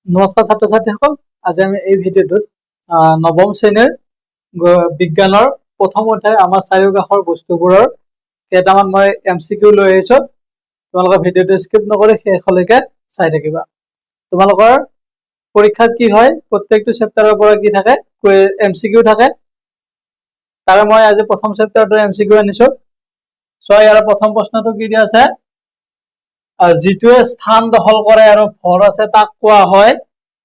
নমস্কাৰ ছাত্ৰ ছাত্ৰীসকল, আজি আমি এই ভিডিঅ'টোত নৱম শ্ৰেণীৰ বিজ্ঞানৰ প্ৰথম অধ্যায় আমাৰ চাৰিওকাষৰ বস্তুবোৰৰ কেইটামান মই MCQ লৈ আহিছো। তোমালোকে ভিডিঅ'টো স্কিপ নকৰি শেষলৈকে চাই থাকিবা। তোমালোকৰ পৰীক্ষাত কি হয়, প্ৰত্যেকটো চেপ্টাৰৰ পৰা কি থাকে, MCQ থাকে। তাৰে মই আজি প্ৰথম চেপ্টাৰটোৰ MCQ আনিছো। ইয়াৰ প্ৰথম প্ৰশ্নটো কি দিয়া আছে, যিটোৱে স্থান দখল কৰে আৰু ভৰ আছে তাক কোৱা হয়।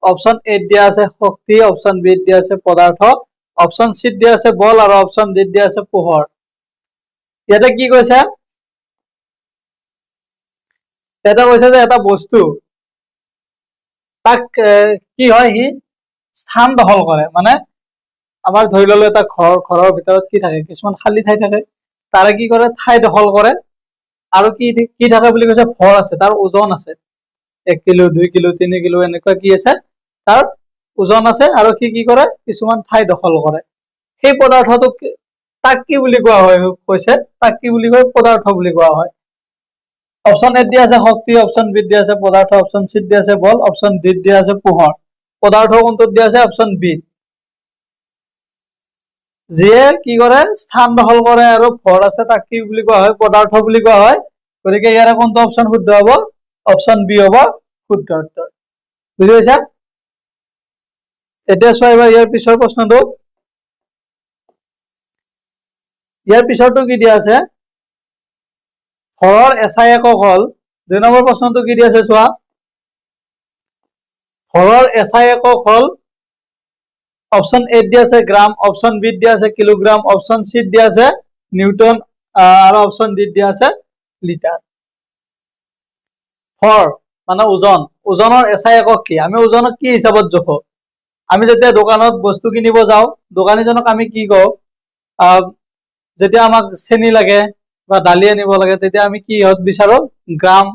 অপশন এ দিয়া আছে শক্তি, অপশন বি দিয়া আছে পদাৰ্থ, অপশন সি দিয়া আছে বল আৰু অপশন ডি দিয়া আছে পোহৰ। ইয়াতে কি কৈছে, এটা কৈছে যে এটা বস্তু তাক কি হয়, সি স্থান দখল কৰে। মানে আমাৰ ধৰি ললো এটা ঘৰৰ ভিতৰত কি থাকে, কিছুমান খালী ঠাই থাকে, তাৰে কি কৰে, ঠাই দখল কৰে। আৰু কি থাকে বুলি কৈছে, ভৰ আছে, তাৰ ওজন আছে, 1 কিলো 2 কিলো 3 কিলো এনেকুৱা কি আছে, তাৰ ওজন আছে। আৰু সি কি কৰে, কিছুমান ঠাই দখল কৰে। সেই পদাৰ্থটোক তাক কি বুলি কোৱা হয়, কৈছে তাক কি বুলি কয়, পদাৰ্থ বুলি কোৱা হয়। অপশন এ দিয়া আছে শক্তি, অপশন বি দিয়া আছে পদাৰ্থ, অপশন সি দিয়া আছে বল, অপশন ডি দিয়া আছে পোহৰ। পদাৰ্থ কোনটোত দিয়া আছে, অপশন বি। যিয়ে কি কৰে, স্থান দখল কৰে আৰু ভৰ আছে তাক কি বুলি কোৱা হয়, পদাৰ্থ বুলি কোৱা হয়। গতিকে ইয়াৰে কোনটো অপশন শুদ্ধ হব, অপশন বি হব শুদ্ধ উত্তৰ। বুজি পাইছা? এতিয়া চোৱা এবাৰ ইয়াৰ পিছৰ প্ৰশ্নটো। ইয়াৰ পিছৰটো কি দিয়া আছে, ভৰৰ এছাই একক হল। 2 নম্বৰ প্ৰশ্নটো কি দিয়া আছে চোৱা, ভৰৰ এছাই একক হল। অপশন এ দিয়া আছে গ্ৰাম, অপশন বি দিয়া আছে কিলোগ্ৰাম, অপশন সি দিয়া আছে নিউটন আৰু অপশন ডি দিয়া আছে লিটাৰ। ভৰ মানে ওজন, ওজনৰ এছাই একক কি, আমি ওজনক কি হিচাপত জোখো। আমি যেতিয়া দোকানত বস্তু কিনিব যাওঁ, দোকানীজনক আমি কি কওঁ, যেতিয়া আমাক চেনি লাগে বা দালি আনিব লাগে, তেতিয়া আমি কি বিচাৰো, গ্ৰাম,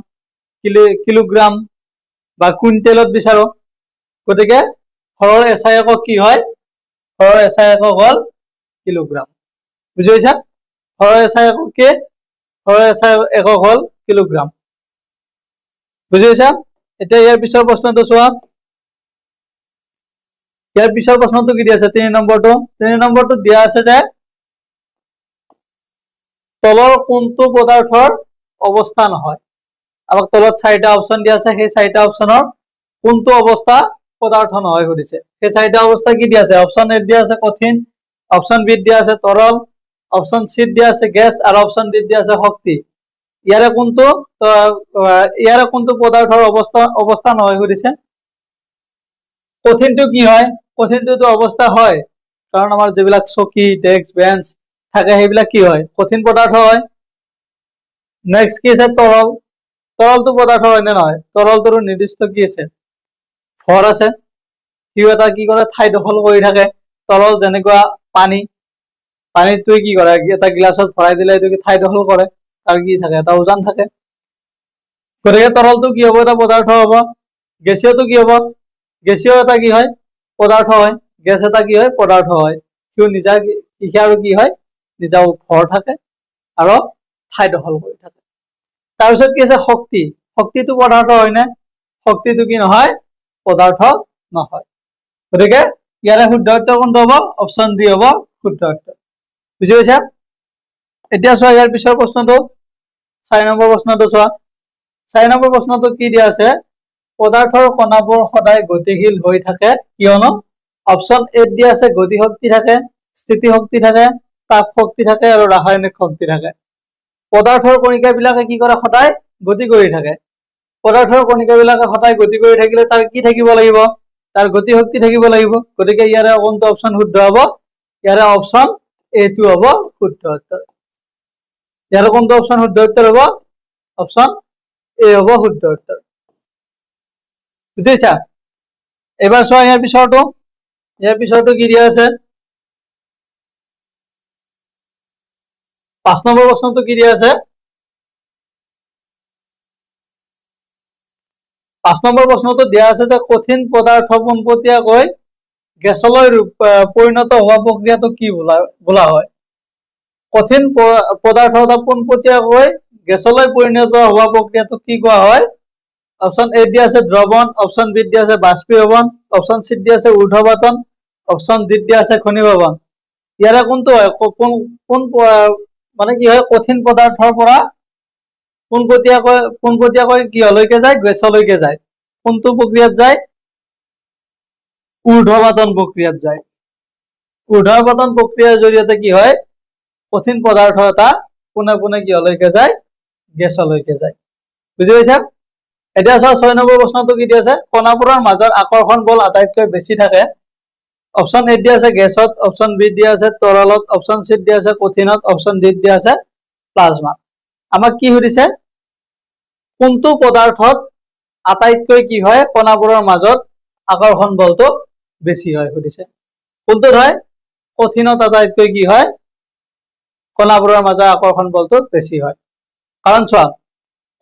কিলোগ্ৰাম বা কুইণ্টেলত বিচাৰো। গতিকে ভৰৰ এছাই একক কি হয়, ভৰৰ এছাই একক হল কিলোগ্ৰাম। বুজি পাইছা? ভৰৰ এছাই একক কি, ভৰৰ এছাই একক হল কিলোগ্ৰাম। বুজি পাইছা? এতিয়া ইয়াৰ পিছৰ প্ৰশ্নটো চোৱা। ইয়াৰ পিছৰ প্ৰশ্নটো কি দিয়া আছে, 3 নম্বৰটো। 3 নম্বৰটো দিয়া আছে যে তলৰ কোনটো পদাৰ্থৰ অৱস্থা নহয়। আমাক তলত 4টা অপশন দিয়া আছে, সেই 4টা অপশনৰ কোনটো অৱস্থা পদাৰ্থ নহয় সুধিছে। সেই 4টা অৱস্থা কি দিয়া আছে, অপশন এ দিয়া আছে কঠিন, অপশন বি দিয়া আছে তৰল, অপশন সি দিয়া আছে গেছ আৰু অপশন ডি দিয়া আছে শক্তি। ইয়াৰে কোনটো পদাৰ্থৰ অৱস্থা নহয় সুধিছে। কঠিনটো কি হয়, কঠিনটোতো অৱস্থা হয়, কাৰণ আমাৰ যিবিলাক চকী, ডেস্ক, বেঞ্চ থাকে সেইবিলাক কি হয়, কঠিন পদাৰ্থ হয়। নেক্সট কি আছে, তৰল। তৰলটো পদাৰ্থ হয় নে নহয়, তৰলটোৰ নিৰ্দিষ্ট কি আছে, ভৰ আছে। সিও এটা কি কৰে, ঠাই দখল কৰি থাকে। তৰল যেনেকুৱা পানী, পানীটোৱে কি কৰে, এটা গিলাচত ভৰাই দিলে এইটো ঠাই দখল কৰে, তাৰ কি থাকে, এটা ওজন থাকে। গতিকে তৰলটো কি হব, এটা পদাৰ্থ হব। গেছীয়টো কি হব, গেছীয় এটা কি হয়, পদাৰ্থ হয়। গেছ এটা কি হয়, পদাৰ্থ হয়। সিও নিজা আৰু কি হয়, নিজা ভৰ থাকে আৰু ঠাই দখল কৰি থাকে। তাৰপিছত কি আছে, শক্তি। শক্তিটো পদাৰ্থ হয় নে, শক্তিটো কি নহয়, পদাৰ্থ নহয়। গতিকে ইয়াৰে শুদ্ধ উত্তৰ কোনটো হব, অপশন ডি হব শুদ্ধ উত্তৰ। বুজি পাইছা? এতিয়া চোৱা ইয়াৰ পিছৰ প্ৰশ্নটো, 4 নম্বৰ প্ৰশ্নটো চোৱা। 4 নম্বৰ প্ৰশ্নটো কি দিয়া আছে, পদাৰ্থৰ কণাবোৰ সদায় গতিশীল হৈ থাকে কিয়নো। অপশন এ দিয়া আছে গতি শক্তি থাকে, স্থিতি শক্তি থাকে, তাপ শক্তি থাকে আৰু ৰাসায়নিক শক্তি থাকে। পদাৰ্থৰ কণিকা বিলাকে কি কৰে, সদায় গতি কৰি থাকে। পদাৰ্থৰ কণিকা বিলাকে সদায় গতি কৰি থাকিলে তাৰ কি থাকিব লাগিব, তাৰ গতি শক্তি থাকিব লাগিব। গতিকে ইয়াৰে কোনটো অপশন শুদ্ধ হব, ইয়াৰে অপশন এটো হব শুদ্ধ উত্তৰ। ইয়াৰে কোনটো অপশন শুদ্ধ উত্তৰ হব, অপশন এ হব শুদ্ধ উত্তৰ। বুজিছা? এবাৰ চোৱা ইয়াৰ পিছৰটো। ইয়াৰ পিছৰটো কি দিয়া আছে, 5 নম্বৰ প্ৰশ্নটো কি দিয়া আছে, 5 নম্বৰ প্ৰশ্নটো দিয়া আছে যে কঠিন পদাৰ্থ পোনপটীয়াকৈ গেছলৈ পৰিণত হোৱা প্ৰক্ৰিয়াটো কি বোলা হয়। কঠিন পদাৰ্থ এটা পোনপটীয়াকৈ গেছলৈ পৰিণত হোৱা প্ৰক্ৰিয়াটো কি কোৱা হয়, অপশন এ দিয়া আছে দ্ৰবণ, অপশন বি দিয়া আছে বাষ্পীভবন, অপশন সি দিয়া আছে ঊৰ্ধ্বপাতন, অপশন ডি দিয়া আছে ঘনীভৱন। ইয়াৰে কোনটো হয়, কোন মানে কি হয়, কঠিন পদাৰ্থৰ পৰা পোনপটীয়াকৈ কিহলৈকে যায়, গেছলৈকে যায়। কোনটো প্ৰক্ৰিয়াত যায়, ঊৰ্ধ্বপাতন প্ৰক্ৰিয়াত যায়। ঊৰ্ধ্বপাতন প্ৰক্ৰিয়াৰ জৰিয়তে কি হয়, কঠিন পদাৰ্থ এটা পোনে পোনে কিহলৈকে যায়, গেছলৈকে যায়। বুজি পাইছা? এতিয়া চোৱা 6 নম্বৰ প্ৰশ্নটো কি দিয়া আছে, কণাবোৰৰ মাজত আকৰ্ষণ বল আটাইতকৈ বেছি থাকে। অপশন এ দিয়া আছে গেছত, অপশন বি দিয়া আছে তৰলত, অপশন সি দিয়া আছে কঠিনত, অপশন ডি দিয়া আছে প্লাজমা। আমাক কি সুধিছে, কোনটো পদাৰ্থত আটাইতকৈ কি হয়, কণাবোৰৰ মাজত আকৰ্ষণ বলটো বেছি হয় সুধিছে। কোনটোত হয়, কঠিনত আটাইতকৈ কি হয়, কণাবোৰৰ মাজত আকৰ্ষণ বলটো বেছি হয়। কাৰণ চোৱা,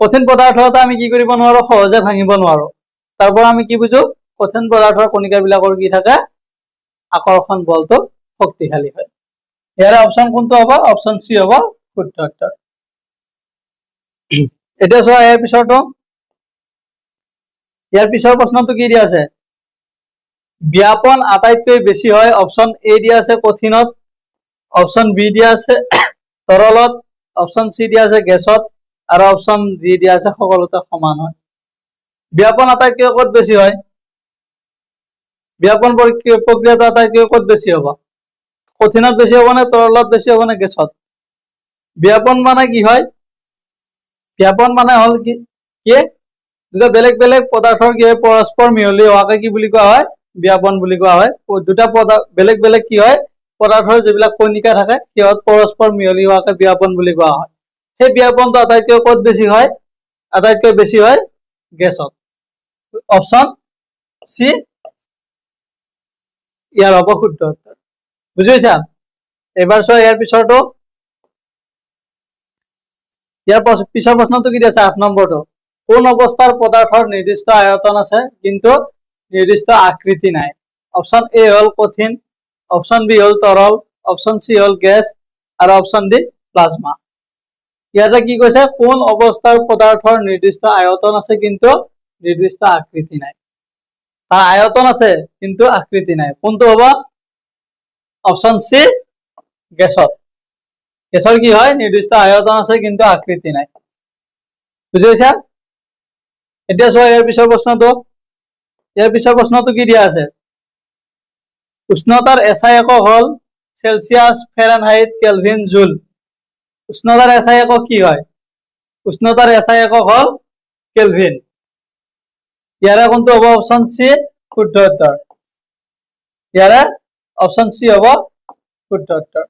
কঠিন পদাৰ্থ এটা আমি কি কৰিব নোৱাৰো, সহজে ভাঙিব নোৱাৰো। তাৰ পৰা আমি কি বুজো, কঠিন পদাৰ্থৰ কণিকাবিলাকৰ কি থাকে, আকৰ্ষণ বলটো শক্তিশালী হয়। ইয়াৰে অপশন কোনটো হ'ব, অপশন সি হ'ব শুদ্ধ উত্তৰ। এতিয়া চোৱা ইয়াৰ পিছৰ প্ৰশ্নটো কি দিয়া আছে, ব্যাপন আটাইতকৈ বেছি হয়। অপশন এ দিয়া আছে কঠিনত, অপশন বি দিয়া আছে তৰলত, অপশন সি দিয়া আছে গেছত, আৰু অপশন ডি দিয়া আছে সকলোতে সমান হয়। ব্যাপন আটাইতকৈ ক'ত বেছি হয়, ব্যাপন প্ৰক্ৰিয়াটো আটাইতকৈ ক'ত বেছি হ'ব, কঠিনত বেছি হ'ব নে, তৰলত বেছি হ'ব নে, গেছত? ব্যাপন মানে কি হয়, ব্যাপন মানে হল কি, দুটা বেলেগ বেলেগ পদাৰ্থৰ কি হয়, পৰস্পৰ মিহলি হোৱাকে কি বুলি কোৱা হয়, ব্যাপন বুলি কোৱা হয়। দুটা বেলেগ বেলেগ কি হয়, পদাৰ্থৰ যিবিলাক কণিকা থাকে সিহঁত পৰস্পৰ মিহলি হোৱাকে ব্যাপন বুলি কোৱা হয়। সেই ব্যাপনটো আটাইতকৈ ক'ত বেছি হয়, আটাইতকৈ বেছি হয় গেছত। অপশন সি ইয়াৰ হ'ব শুদ্ধ উত্তৰ। বুজি পাইছা? এবাৰ চোৱা ইয়াৰ পিছৰটো, ইয়াৰ পিছৰ প্ৰশ্নটো কি আছে, 8 নম্বৰটো, কোন অৱস্থাৰ পদাৰ্থৰ নিৰ্দিষ্ট আয়তন আছে কিন্তু নিৰ্দিষ্ট আকৃতি নাই? অপশন এ হল কঠিন, অপশন বি হল তৰল, অপশন সি হল গেছ, আৰু অপশন ডি প্লাজমা। ইয়াতে কি কৈছে, কোন অৱস্থাৰ পদাৰ্থৰ নিৰ্দিষ্ট আয়তন আছে কিন্তু নিৰ্দিষ্ট আকৃতি নাই। তাৰ আয়তন আছে কিন্তু আকৃতি নাই, কোনটো হ'ব? অপশন সি গেছত। গেছৰ কি হয়, নিৰ্দিষ্ট আয়তন আছে কিন্তু আকৃতি নাই। বুজি পাইছা? এতিয়া চোৱা ইয়াৰ পিছৰ প্ৰশ্নটো কি দিয়া আছে, উষ্ণতাৰ এছআই একক হল চেলচিয়াছ, ফাৰেনহাইট, কেলভিন, জুল। উষ্ণতাৰ এছআই একক কি হয়, উষ্ণতাৰ এছআই একক হল কেলভিন। ইয়াৰে কোনটো হ'ব, অপশন সি শুদ্ধ উত্তৰ। ইয়াৰে অপশন সি হ'ব শুদ্ধ উত্তৰ।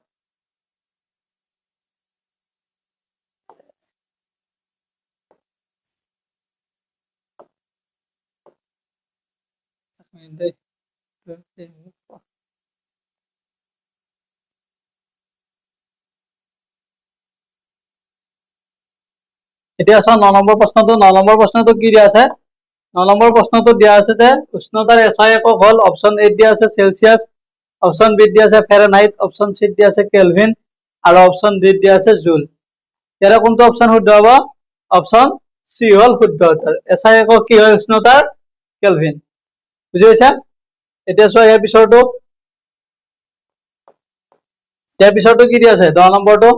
এতিয়া চোৱা 9 নম্বৰ প্ৰশ্নটো কি দিয়া আছে, 9 নম্বৰ প্ৰশ্নটো দিয়া আছে যে উষ্ণতাৰ এছআই একক হল, অপশন এ দিয়া আছে চেলচিয়াছ, অপশন বি দিয়া আছে ফাৰেনহাইট, অপশন সি দিয়া আছে কেলভিন, আৰু অপশন ডি দিয়া আছে জুল। ইয়াৰে কোনটো অপশন শুদ্ধ হ'ব, অপশন সি হল শুদ্ধ উত্তৰ। এছআই একক কি হয়, উষ্ণতাৰ কেলভিন। বুজি পাইছা? এতিয়া চোৱা ইয়াৰ পিছৰটো কি দিয়া আছে, 10 নম্বৰটো,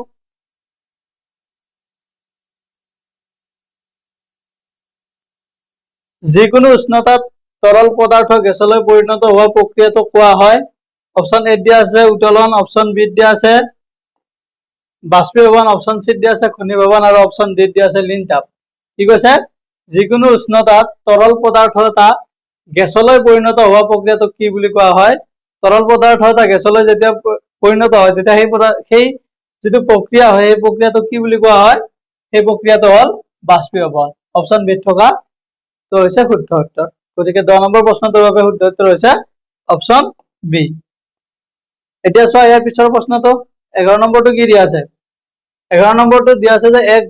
যিকোনো উষ্ণতাত তৰল পদাৰ্থ গেছলৈ পৰিণত হোৱা প্ৰক্ৰিয়াটো কোৱা হয়। অপশন এ দিয়া আছে উত্তোলন, অপশন বি দিয়া আছে বাষ্পীভৱন, অপশন সি দিয়া আছে ঘনীভৱন, আৰু অপশন ডি দিয়া আছে লিন তাপ। কি কৈছে, যিকোনো উষ্ণতাত তৰল পদাৰ্থ এটা গেছলৈ পৰিণত হোৱা প্ৰক্ৰিয়াটোক কি বুলি কোৱা হয়, তৰল পদাৰ্থ এটা গেছলৈ যেতিয়া পৰিণত হয় তেতিয়া সেই যিটো প্ৰক্ৰিয়া হয় সেই প্ৰক্ৰিয়াটোক কি বুলি কোৱা হয়, সেই প্ৰক্ৰিয়াটো হল বাষ্পীভৱন। অপশন বি থকা তো হৈছে শুদ্ধ উত্তৰ। গতিকে 10 নম্বৰ প্ৰশ্নটোৰ বাবে শুদ্ধ উত্তৰ হৈছে অপশন বি। এতিয়া চোৱা ইয়াৰ পিছৰ প্ৰশ্নটো, 11 নম্বৰটো কি দিয়া আছে, 11 নম্বৰটো দিয়া আছে যে এক